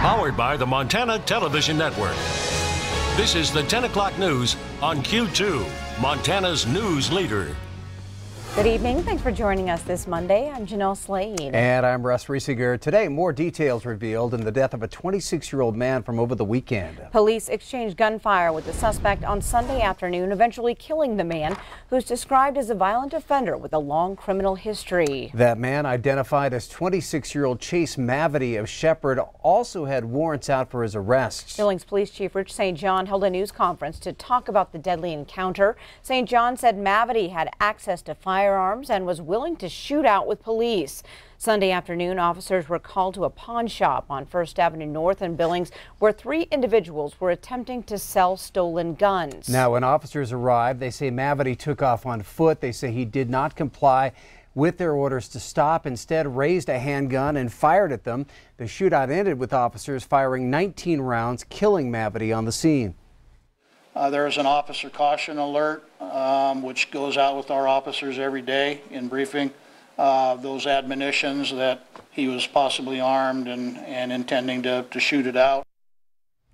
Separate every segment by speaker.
Speaker 1: Powered by the Montana Television Network. This is the 10 o'clock news on Q2, Montana's news leader.
Speaker 2: Good evening. Thanks for joining us this Monday. I'm Jeanelle Slade.
Speaker 3: And I'm Russ. Today, more details revealed in the death of a 26-year-old man from over the weekend.
Speaker 2: Police exchanged gunfire with the suspect on Sunday afternoon, eventually killing the man, who's described as a violent offender with a long criminal history.
Speaker 3: That man, identified as 26-year-old Chase Mavity of Shepherd, also had warrants out for his arrest.
Speaker 2: Billings Police Chief Rich St. John held a news conference to talk about the deadly encounter. St. John said Mavity had access to firearms and was willing to shoot out with police. Sunday afternoon, officers were called to a pawn shop on 1st Avenue North in Billings, where 3 individuals were attempting to sell stolen guns.
Speaker 3: Now, when officers arrived, they say Mavity took off on foot. They say he did not comply with their orders to stop, instead raised a handgun and fired at them. The shootout ended with officers firing 19 rounds, killing Mavity on the scene.
Speaker 4: There is an officer caution alert, which goes out with our officers every day in briefing. Those admonitions that he was possibly armed and intending to shoot it out.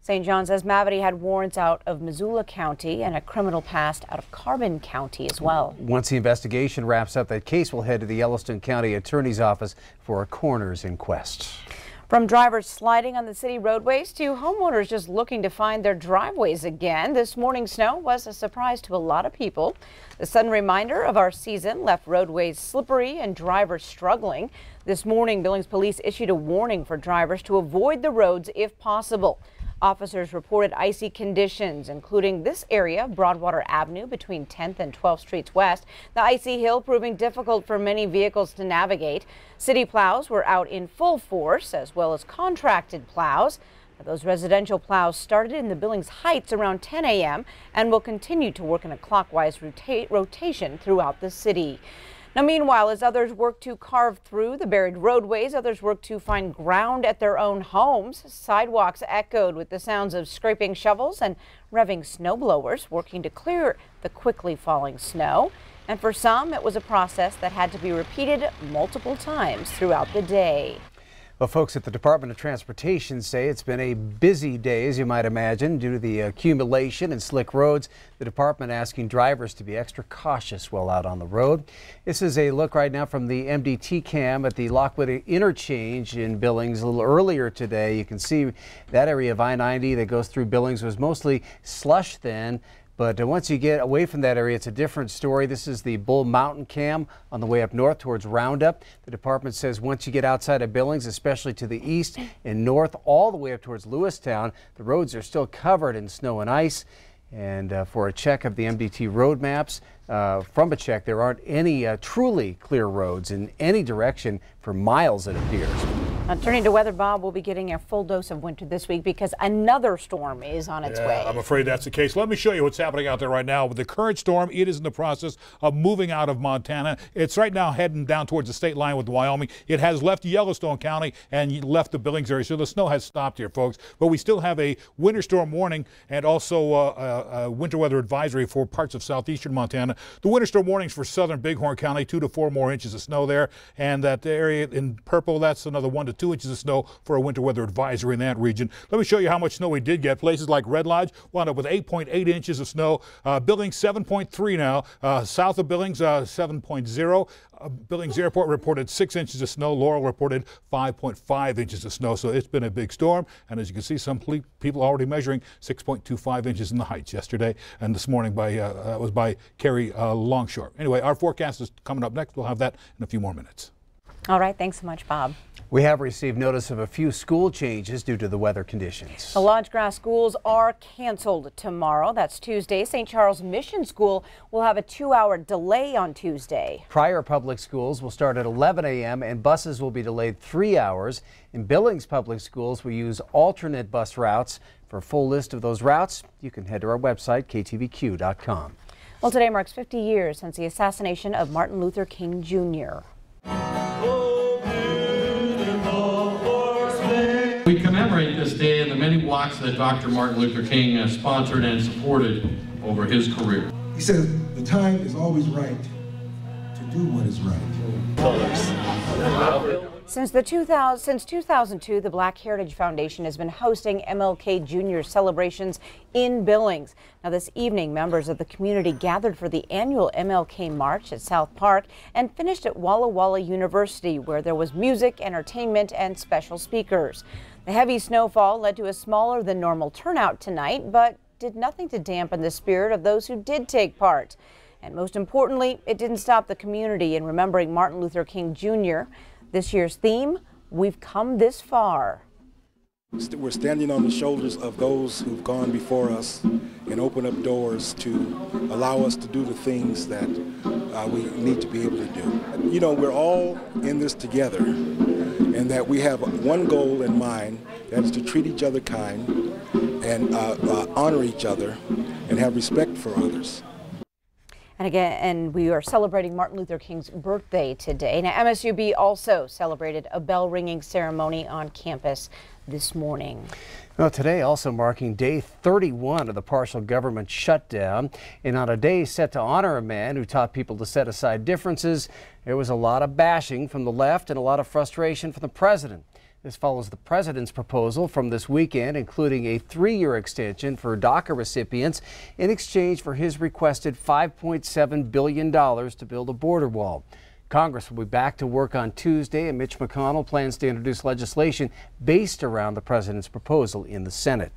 Speaker 2: St. John says Mavity had warrants out of Missoula County and a criminal past out of Carbon County as well.
Speaker 3: Once the investigation wraps up, that case will head to the Yellowstone County Attorney's Office for a coroner's inquest.
Speaker 2: From drivers sliding on the city roadways to homeowners just looking to find their driveways again, this morning's snow was a surprise to a lot of people. The sudden reminder of our season left roadways slippery and drivers struggling. This morning, Billings Police issued a warning for drivers to avoid the roads if possible. Officers reported icy conditions, including this area, Broadwater Avenue between 10th and 12th Streets West. The icy hill proving difficult for many vehicles to navigate. City plows were out in full force, as well as contracted plows. Those residential plows started in the Billings Heights around 10 a.m. and will continue to work in a clockwise rotation throughout the city. Now, meanwhile, as others work to carve through the buried roadways, others work to find ground at their own homes. Sidewalks echoed with the sounds of scraping shovels and revving snow blowers working to clear the quickly falling snow. And for some, it was a process that had to be repeated multiple times throughout the day.
Speaker 3: Well, folks at the Department of Transportation say it's been a busy day, as you might imagine, due to the accumulation and slick roads. The department asking drivers to be extra cautious while out on the road. This is a look right now from the MDT cam at the Lockwood interchange in Billings. A little earlier today, you can see that area of I-90 that goes through Billings was mostly slush then. But once you get away from that area, it's a different story. This is the Bull Mountain cam on the way up north towards Roundup. The department says once you get outside of Billings, especially to the east and north, all the way up towards Lewistown, the roads are still covered in snow and ice. And for a check of the MDT road maps, from a check, there aren't any truly clear roads in any direction for miles, it appears.
Speaker 2: Now, turning to weather, Bob, will be getting a full dose of winter this week because another storm is on its way.
Speaker 5: I'm afraid that's the case. Let me show you what's happening out there right now. With the current storm, it is in the process of moving out of Montana. It's right now heading down towards the state line with Wyoming. It has left Yellowstone County and left the Billings area, so the snow has stopped here, folks. But we still have a winter storm warning and also a winter weather advisory for parts of southeastern Montana. The winter storm warnings for southern Bighorn County, 2 to 4 more inches of snow there. And that area in purple, that's another 1 to 2 inches of snow for a winter weather advisory in that region. Let me show you how much snow we did get. Places like Red Lodge wound up with 8.8 inches of snow. Billings 7.3 now. South of Billings 7.0. Billings Airport reported 6 inches of snow. Laurel reported 5.5 inches of snow. So it's been a big storm. And as you can see, some people already measuring 6.25 inches in the Heights yesterday and this morning was by Kerry Longshore. Anyway, our forecast is coming up next. We'll have that in a few more minutes.
Speaker 2: All right. Thanks so much, Bob.
Speaker 3: We have received notice of a few school changes due to the weather conditions.
Speaker 2: The Lodge Grass schools are canceled tomorrow. That's Tuesday. St. Charles Mission School will have a 2-hour delay on Tuesday.
Speaker 3: Pryor Public Schools will start at 11 a.m. and buses will be delayed 3 hours. In Billings Public Schools, we use alternate bus routes. For a full list of those routes, you can head to our website, ktvq.com.
Speaker 2: Well, today marks 50 years since the assassination of Martin Luther King Jr.
Speaker 6: We commemorate this day in the many walks that Dr. Martin Luther King sponsored and supported over his career.
Speaker 7: He says the time is always right to do what is right.
Speaker 2: Since 2002, the Black Heritage Foundation has been hosting MLK Jr. celebrations in Billings. Now this evening, members of the community gathered for the annual MLK March at South Park and finished at Walla Walla University, where there was music, entertainment, and special speakers. The heavy snowfall led to a smaller than normal turnout tonight, but did nothing to dampen the spirit of those who did take part. And most importantly, it didn't stop the community in remembering Martin Luther King Jr. This year's theme, We've Come This Far.
Speaker 7: We're standing on the shoulders of those who've gone before us and opened up doors to allow us to do the things that we need to be able to do. You know, we're all in this together, and that we have one goal in mind, that is to treat each other kind and honor each other and have respect for others.
Speaker 2: And we are celebrating Martin Luther King's birthday today. Now, MSUB also celebrated a bell ringing ceremony on campus this morning.
Speaker 3: Well, today also marking day 31 of the partial government shutdown. And on a day set to honor a man who taught people to set aside differences, there was a lot of bashing from the left and a lot of frustration from the president. This follows the president's proposal from this weekend, including a 3-year extension for DACA recipients in exchange for his requested $5.7 billion to build a border wall. Congress will be back to work on Tuesday, and Mitch McConnell plans to introduce legislation based around the president's proposal in the Senate.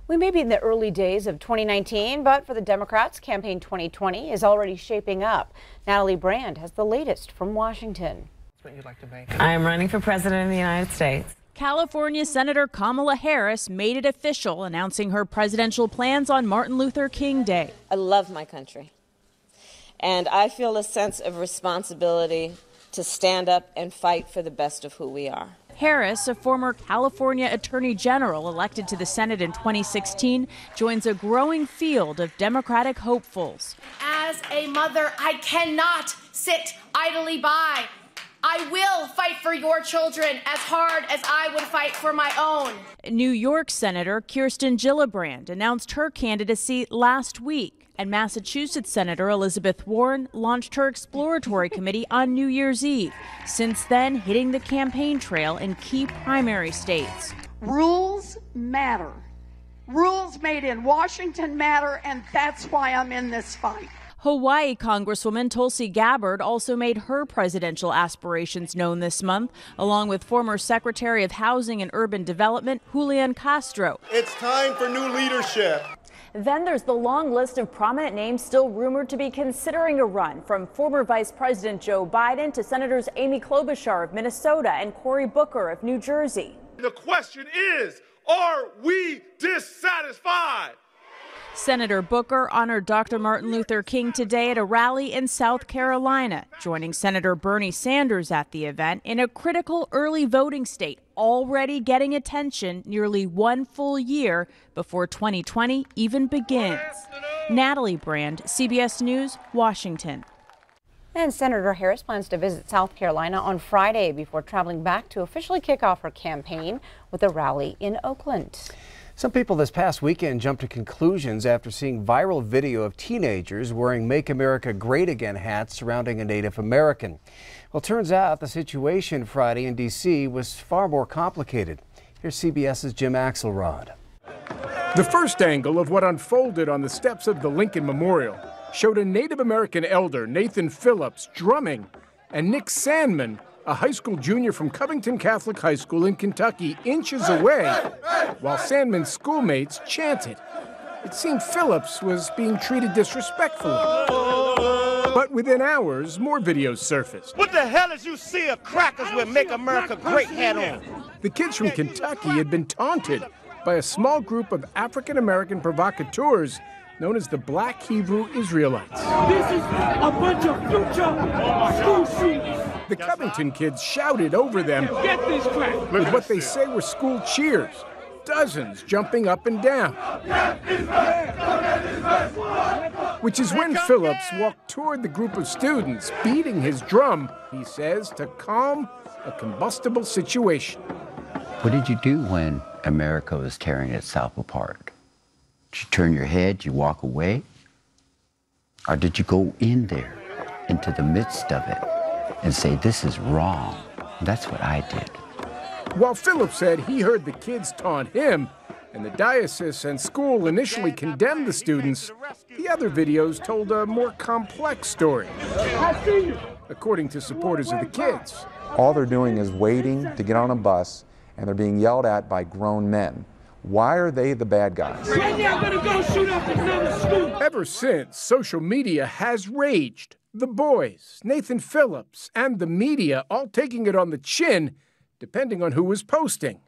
Speaker 2: We may be in the early days of 2019, but for the Democrats, campaign 2020 is already shaping up. Natalie Brand has the latest from Washington.
Speaker 8: What you'd like to make? I am running for president of the United States.
Speaker 9: California Senator Kamala Harris made it official, announcing her presidential plans on Martin Luther King Day.
Speaker 10: I love my country, and I feel a sense of responsibility to stand up and fight for the best of who we are.
Speaker 9: Harris, a former California Attorney General elected to the Senate in 2016, joins a growing field of Democratic hopefuls.
Speaker 11: As a mother, I cannot sit idly by. I will fight for your children as hard as I would fight for my own.
Speaker 9: New York Senator Kirsten Gillibrand announced her candidacy last week, and Massachusetts Senator Elizabeth Warren launched her exploratory committee on New Year's Eve, since then hitting the campaign trail in key primary states.
Speaker 12: Rules matter. Rules made in Washington matter, and that's why I'm in this fight.
Speaker 9: Hawaii Congresswoman Tulsi Gabbard also made her presidential aspirations known this month, along with former Secretary of Housing and Urban Development Julian Castro.
Speaker 13: It's time for new leadership.
Speaker 14: Then there's the long list of prominent names still rumored to be considering a run, from former Vice President Joe Biden to Senators Amy Klobuchar of Minnesota and Cory Booker of New Jersey.
Speaker 13: The question is, are we dissatisfied?
Speaker 9: Senator Booker honored Dr. Martin Luther King today at a rally in South Carolina, joining Senator Bernie Sanders at the event in a critical early voting state, already getting attention nearly 1 full year before 2020 even begins. Natalie Brand, CBS News, Washington.
Speaker 2: And Senator Harris plans to visit South Carolina on Friday before traveling back to officially kick off her campaign with a rally in Oakland.
Speaker 3: Some people this past weekend jumped to conclusions after seeing viral video of teenagers wearing Make America Great Again hats surrounding a Native American. Well, it turns out the situation Friday in D.C. was far more complicated. Here's CBS's Jim Axelrod.
Speaker 15: The first angle of what unfolded on the steps of the Lincoln Memorial showed a Native American elder, Nathan Phillips, drumming, and Nick Sandman, a high school junior from Covington Catholic High School in Kentucky, inches away, while Sandman's schoolmates chanted. It seemed Phillips was being treated disrespectfully. But within hours, more videos surfaced.
Speaker 13: What the hell did you see of crackers with Make America Great hat on?
Speaker 15: The kids from Kentucky had been taunted by a small group of African-American provocateurs known as the Black Hebrew Israelites.
Speaker 16: This is a bunch of future school shooters.
Speaker 15: The Covington kids shouted over them with what they say were school cheers, dozens jumping up and down. Which is when Phillips walked toward the group of students, beating his drum, he says, to calm a combustible situation.
Speaker 17: What did you do when America was tearing itself apart? Did you turn your head, did you walk away? Or did you go in there, into the midst of it, and say, this is wrong, That's what I did.
Speaker 15: While Phillips said he heard the kids taunt him, and the diocese and school initially condemned the students, the other videos told a more complex story, according to supporters of the kids.
Speaker 18: All they're doing is waiting to get on a bus, and they're being yelled at by grown men. Why are they the bad guys?
Speaker 15: Ever since, social media has raged. The boys, Nathan Phillips, and the media all taking it on the chin, depending on who was posting,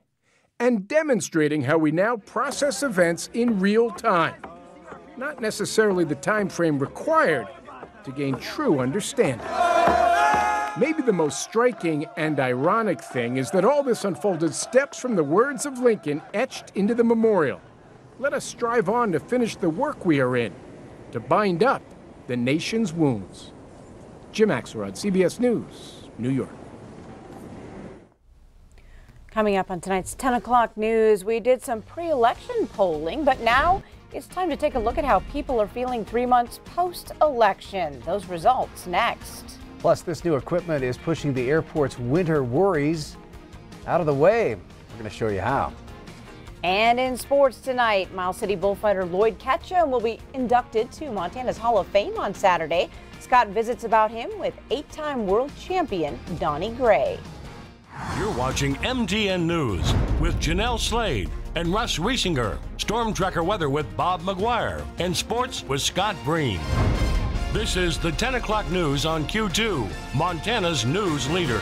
Speaker 15: and demonstrating how we now process events in real time. Not necessarily the time frame required to gain true understanding. Maybe the most striking and ironic thing is that all this unfolded steps from the words of Lincoln etched into the memorial. Let us strive on to finish the work we are in, to bind up the nation's wounds. Jim Axelrod, CBS News, New York.
Speaker 2: Coming up on tonight's 10 o'clock news, we did some pre-election polling, but now it's time to take a look at how people are feeling 3 months post-election. Those results next.
Speaker 3: Plus, this new equipment is pushing the airport's winter worries out of the way. We're going to show you how.
Speaker 2: And in sports tonight, Miles City bullfighter Lloyd Ketchum will be inducted to Montana's Hall of Fame on Saturday. Scott visits about him with 8-time world champion Donnie Gray.
Speaker 1: You're watching MTN News with Jeanelle Slade and Russ Riesinger. Storm Tracker weather with Bob McGuire. And sports with Scott Breen. This is the 10 o'clock news on Q2, Montana's news leader.